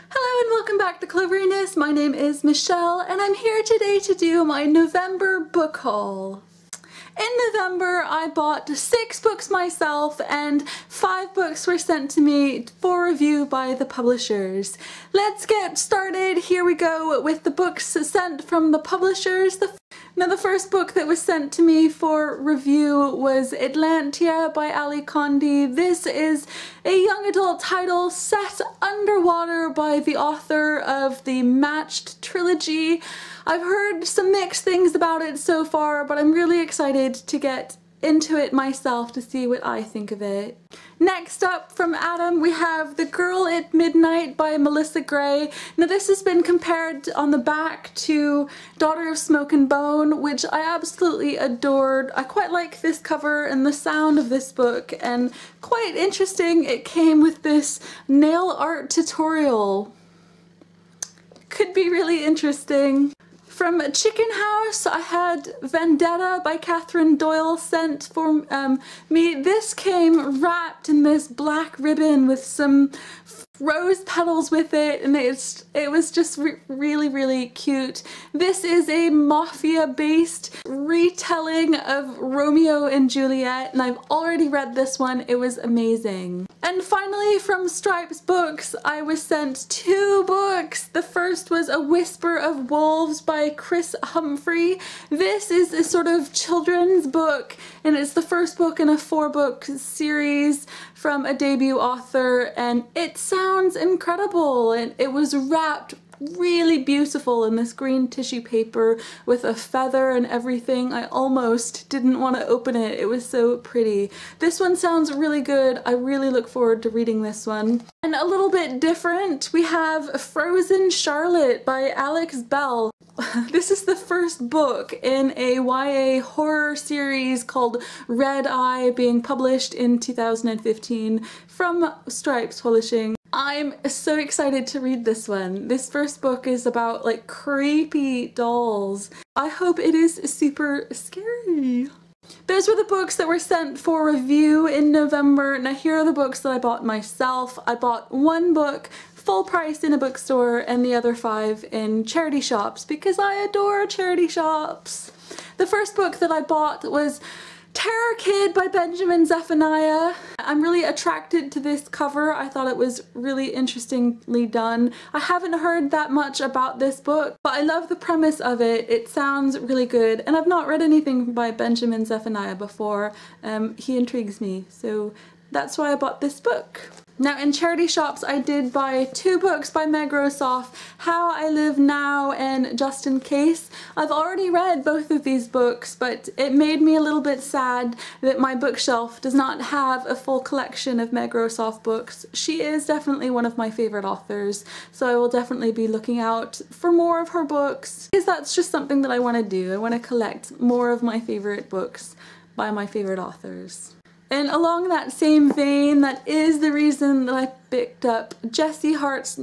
Hello and welcome back to Cloveriness. My name is Michelle and I'm here today to do my November book haul. In November I bought 6 books myself and 5 books were sent to me for review by the publishers. Let's get started. Here we go with the books sent from the publishers. Now the first book that was sent to me for review was Atlantia by Ali Condi. This is a young adult title set underwater by the author of the Matched trilogy. I've heard some mixed things about it so far, but I'm really excited to get into it myself to see what I think of it. Next up from Adam we have The Girl at Midnight by Melissa Gray. Now this has been compared on the back to Daughter of Smoke and Bone, which I absolutely adored. I quite like this cover and the sound of this book, and quite interesting it came with this nail art tutorial. Could be really interesting. From Chicken House, I had Vendetta by Catherine Doyle sent for me. This came wrapped in this black ribbon with some rose petals with it, and it was just really cute. This is a mafia-based retelling of Romeo and Juliet, and I've already read this one. It was amazing. And finally, from Stripes Books, I was sent 2 books. The first was A Whisper of Wolves by Chris Humphrey. This is a sort of children's book, and it's the first book in a 4-book series from a debut author, and it sounds incredible, and it was wrapped really beautiful in this green tissue paper with a feather and everything. I almost didn't want to open it. It was so pretty. This one sounds really good. I really look forward to reading this one. And a little bit different, we have Frozen Charlotte by Alex Bell. This is the first book in a YA horror series called Red Eye, being published in 2015 from Stripes Publishing. I'm so excited to read this one. This first book is about like creepy dolls. I hope it is super scary. Those were the books that were sent for review in November. Now here are the books that I bought myself. I bought 1 book full price in a bookstore and the other 5 in charity shops because I adore charity shops. The first book that I bought was Terror Kid by Benjamin Zephaniah. I'm really attracted to this cover. I thought it was really interestingly done. I haven't heard that much about this book, but I love the premise of it. It sounds really good, and I've not read anything by Benjamin Zephaniah before. He intrigues me, so that's why I bought this book. Now in charity shops I did buy 2 books by Meg Rosoff, How I Live Now and Just in Case. I've already read both of these books, but it made me a little bit sad that my bookshelf does not have a full collection of Meg Rosoff books. She is definitely one of my favorite authors, so I will definitely be looking out for more of her books, because that's just something that I want to do. I want to collect more of my favorite books by my favorite authors. And along that same vein, that is the reason that I picked up Jessie Hart's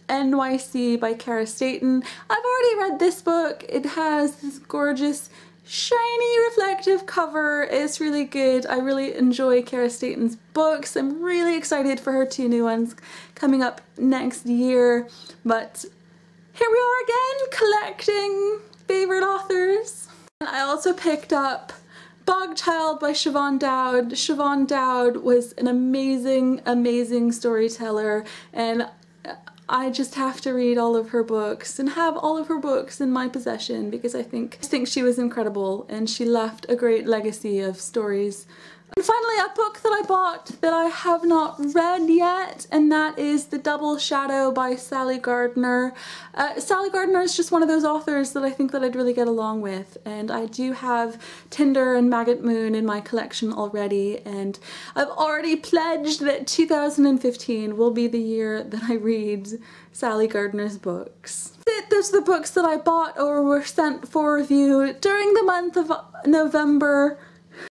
NYC by Kara Staton. I've already read this book. It has this gorgeous, shiny, reflective cover. It's really good. I really enjoy Kara Staton's books. I'm really excited for her 2 new ones coming up next year. But here we are again, collecting favorite authors. And I also picked up Bog Child by Siobhan Dowd. Siobhan Dowd was an amazing storyteller, and I just have to read all of her books and have all of her books in my possession because I think she was incredible and she left a great legacy of stories. And finally, a book that I bought that I have not read yet, and that is The Double Shadow by Sally Gardner. Sally Gardner is just one of those authors that I think that I'd really get along with, and I do have Tinder and Maggot Moon in my collection already, and I've already pledged that 2015 will be the year that I read Sally Gardner's books. Those are the books that I bought or were sent for review during the month of November.